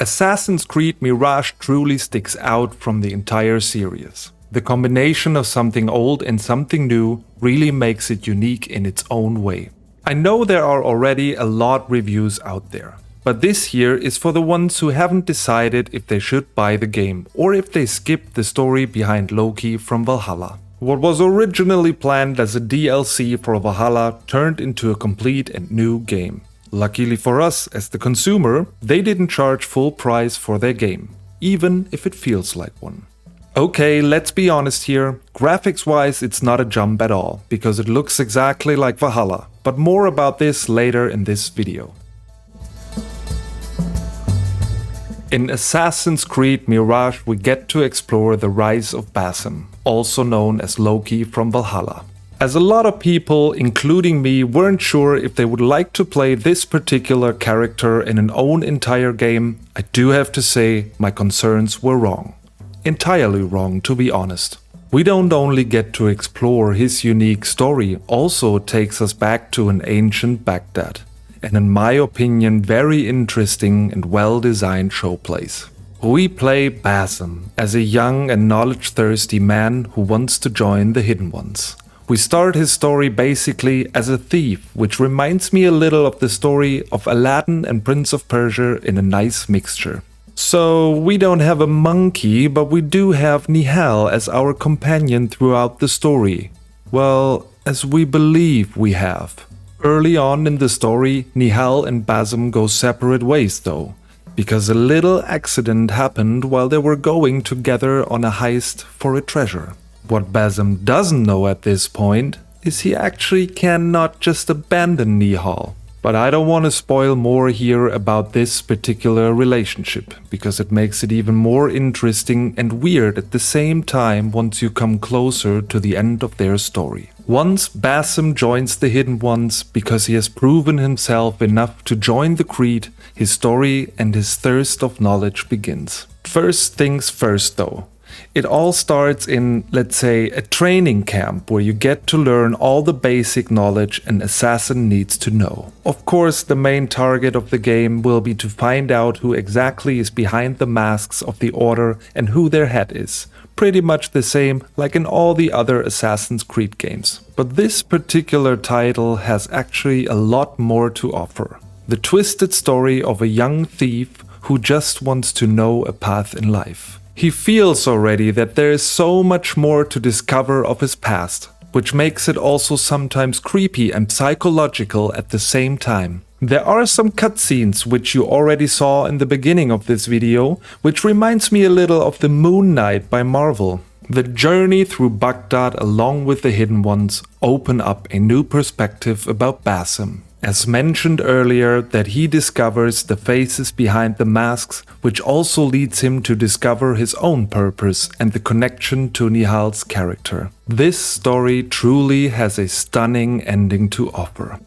Assassin's Creed Mirage truly sticks out from the entire series. The combination of something old and something new really makes it unique in its own way. I know there are already a lot of reviews out there, but this here is for the ones who haven't decided if they should buy the game or if they skipped the story behind Loki from Valhalla. What was originally planned as a DLC for Valhalla turned into a complete and new game. Luckily for us, as the consumer, they didn't charge full price for their game, even if it feels like one. Okay, let's be honest here, graphics-wise it's not a jump at all, because it looks exactly like Valhalla, but more about this later in this video. In Assassin's Creed Mirage we get to explore the rise of Basim, also known as Loki from Valhalla. As a lot of people, including me, weren't sure if they would like to play this particular character in an own entire game, I do have to say my concerns were wrong. Entirely wrong, to be honest. We don't only get to explore his unique story, also takes us back to an ancient Baghdad. And in my opinion, very interesting and well-designed showplace. We play Basim as a young and knowledge-thirsty man who wants to join the Hidden Ones. We start his story basically as a thief, which reminds me a little of the story of Aladdin and Prince of Persia in a nice mixture. So we don't have a monkey, but we do have Nihal as our companion throughout the story. Well, as we believe we have. Early on in the story, Nihal and Basim go separate ways though, because a little accident happened while they were going together on a heist for a treasure. What Basim doesn't know at this point is he actually cannot just abandon Nihal. But I don't want to spoil more here about this particular relationship, because it makes it even more interesting and weird at the same time once you come closer to the end of their story. Once Basim joins the Hidden Ones because he has proven himself enough to join the Creed, his story and his thirst of knowledge begins. First things first though. It all starts in, let's say, a training camp where you get to learn all the basic knowledge an assassin needs to know. Of course, the main target of the game will be to find out who exactly is behind the masks of the Order and who their head is. Pretty much the same like in all the other Assassin's Creed games. But this particular title has actually a lot more to offer. The twisted story of a young thief who just wants to know a path in life. He feels already that there is so much more to discover of his past, which makes it also sometimes creepy and psychological at the same time. There are some cutscenes which you already saw in the beginning of this video, which reminds me a little of the Moon Knight by Marvel. The journey through Baghdad along with the Hidden Ones open up a new perspective about Basim. As mentioned earlier, that he discovers the faces behind the masks, which also leads him to discover his own purpose and the connection to Nihal's character. This story truly has a stunning ending to offer.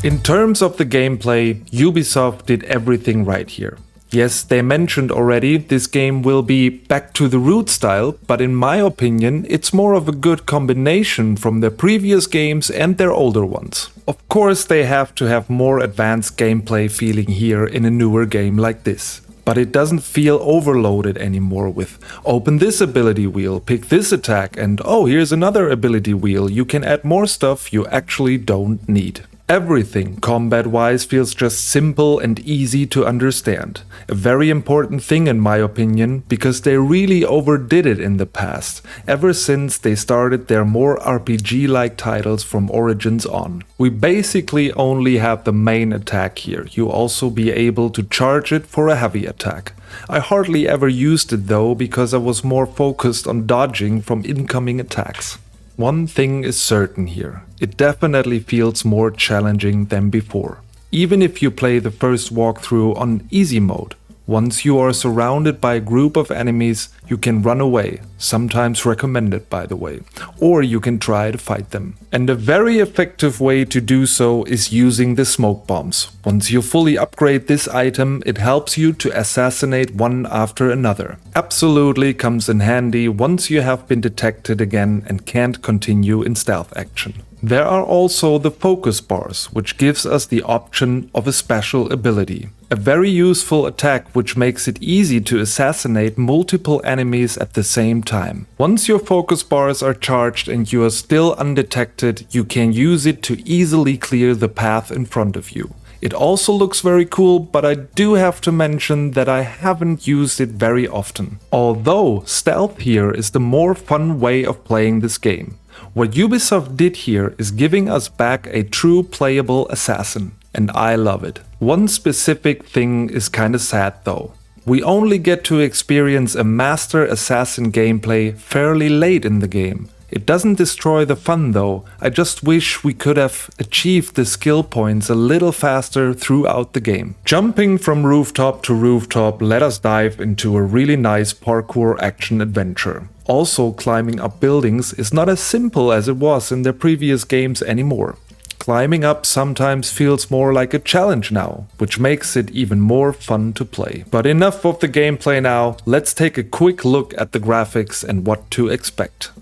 In terms of the gameplay, Ubisoft did everything right here. Yes, they mentioned already this game will be back to the root style, but in my opinion it's more of a good combination from their previous games and their older ones. Of course they have to have more advanced gameplay feeling here in a newer game like this. But it doesn't feel overloaded anymore with open this ability wheel, pick this attack and oh here's another ability wheel, you can add more stuff you actually don't need. Everything combat-wise feels just simple and easy to understand. A very important thing in my opinion, because they really overdid it in the past, ever since they started their more RPG-like titles from Origins on. We basically only have the main attack here, you also be able to charge it for a heavy attack. I hardly ever used it though, because I was more focused on dodging from incoming attacks. One thing is certain here, it definitely feels more challenging than before. Even if you play the first walkthrough on easy mode, once you are surrounded by a group of enemies, you can run away, sometimes recommended by the way, or you can try to fight them. And a very effective way to do so is using the smoke bombs. Once you fully upgrade this item, it helps you to assassinate one after another. Absolutely comes in handy once you have been detected again and can't continue in stealth action. There are also the focus bars, which gives us the option of a special ability. A very useful attack which makes it easy to assassinate multiple enemies at the same time. Once your focus bars are charged and you are still undetected, you can use it to easily clear the path in front of you. It also looks very cool, but I do have to mention that I haven't used it very often. Although stealth here is the more fun way of playing this game. What Ubisoft did here is giving us back a true playable assassin, and I love it. One specific thing is kinda sad though. We only get to experience a master assassin gameplay fairly late in the game. It doesn't destroy the fun though, I just wish we could have achieved the skill points a little faster throughout the game. Jumping from rooftop to rooftop, let us dive into a really nice parkour action adventure. Also, climbing up buildings is not as simple as it was in the previous games anymore. Climbing up sometimes feels more like a challenge now, which makes it even more fun to play. But enough of the gameplay now, let's take a quick look at the graphics and what to expect.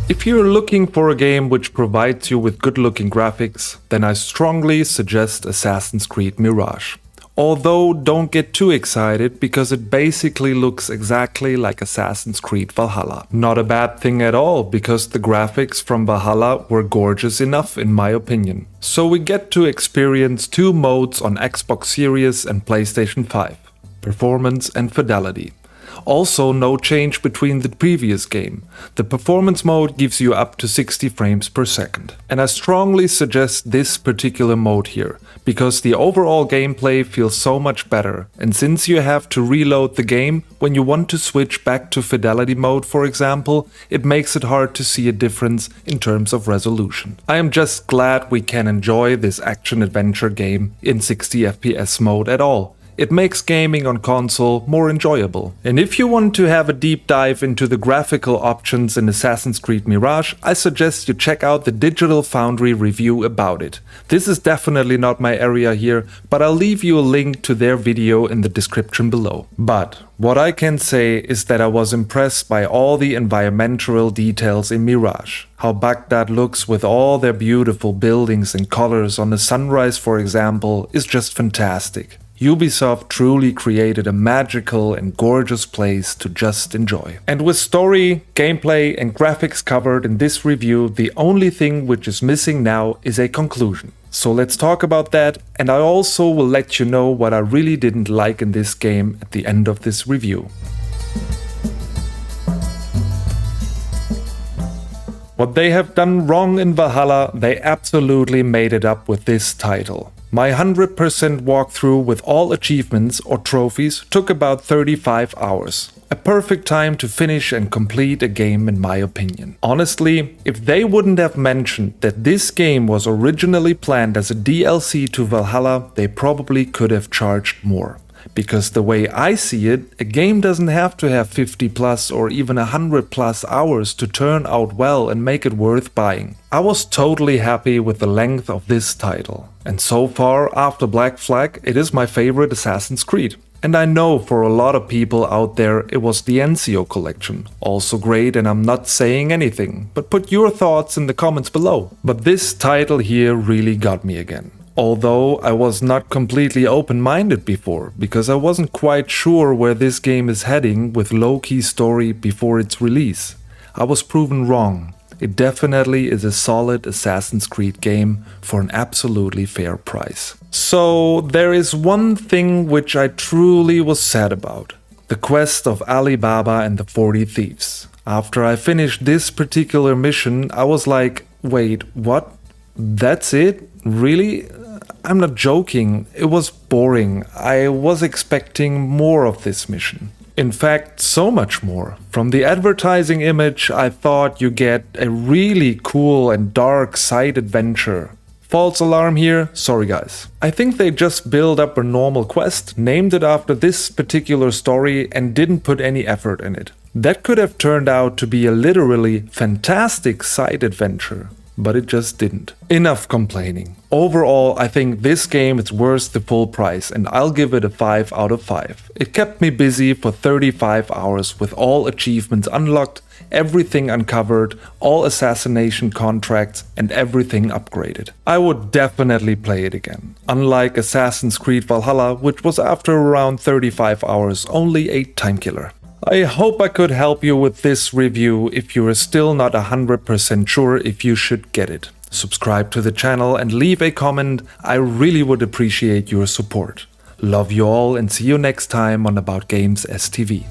If you're looking for a game which provides you with good-looking graphics, then I strongly suggest Assassin's Creed Mirage. Although don't get too excited because it basically looks exactly like Assassin's Creed Valhalla. Not a bad thing at all because the graphics from Valhalla were gorgeous enough in my opinion. So we get to experience two modes on Xbox Series and PlayStation 5, performance and fidelity. Also, no change between the previous game. The performance mode gives you up to 60 frames per second. And I strongly suggest this particular mode here, because the overall gameplay feels so much better. And since you have to reload the game when you want to switch back to fidelity mode, for example, it makes it hard to see a difference in terms of resolution. I am just glad we can enjoy this action-adventure game in 60 FPS mode at all. It makes gaming on console more enjoyable. And if you want to have a deep dive into the graphical options in Assassin's Creed Mirage, I suggest you check out the Digital Foundry review about it. This is definitely not my area here, but I'll leave you a link to their video in the description below. But what I can say is that I was impressed by all the environmental details in Mirage. How Baghdad looks with all their beautiful buildings and colors on the sunrise, for example, is just fantastic. Ubisoft truly created a magical and gorgeous place to just enjoy. And with story, gameplay and graphics covered in this review, the only thing which is missing now is a conclusion. So let's talk about that, and I also will let you know what I really didn't like in this game at the end of this review. What they have done wrong in Valhalla, they absolutely made it up with this title. My 100% walkthrough with all achievements or trophies took about 35 hours. A perfect time to finish and complete a game in my opinion. Honestly, if they wouldn't have mentioned that this game was originally planned as a DLC to Valhalla, they probably could have charged more. Because the way I see it, a game doesn't have to have 50 plus or even 100 plus hours to turn out well and make it worth buying. I was totally happy with the length of this title. And so far, after Black Flag, it is my favorite Assassin's Creed. And I know for a lot of people out there it was the Ezio collection. Also great, and I'm not saying anything, but put your thoughts in the comments below. But this title here really got me again. Although I was not completely open-minded before, because I wasn't quite sure where this game is heading with low-key story before its release. I was proven wrong. It definitely is a solid Assassin's Creed game for an absolutely fair price. So there is one thing which I truly was sad about. The quest of Ali Baba and the 40 Thieves. After I finished this particular mission, I was like, wait, what? That's it? Really? I'm not joking, it was boring. I was expecting more of this mission. In fact, so much more. From the advertising image, I thought you get a really cool and dark side adventure. False alarm here, sorry guys. I think they just built up a normal quest, named it after this particular story and didn't put any effort in it. That could have turned out to be a literally fantastic side adventure. but it just didn't. Enough complaining. Overall, I think this game is worth the full price and I'll give it a 5 out of 5. It kept me busy for 35 hours with all achievements unlocked, everything uncovered, all assassination contracts and everything upgraded. I would definitely play it again. Unlike Assassin's Creed Valhalla, which was after around 35 hours only a time killer. I hope I could help you with this review if you are still not 100% sure if you should get it. Subscribe to the channel and leave a comment, I really would appreciate your support. Love you all and see you next time on About Games STV.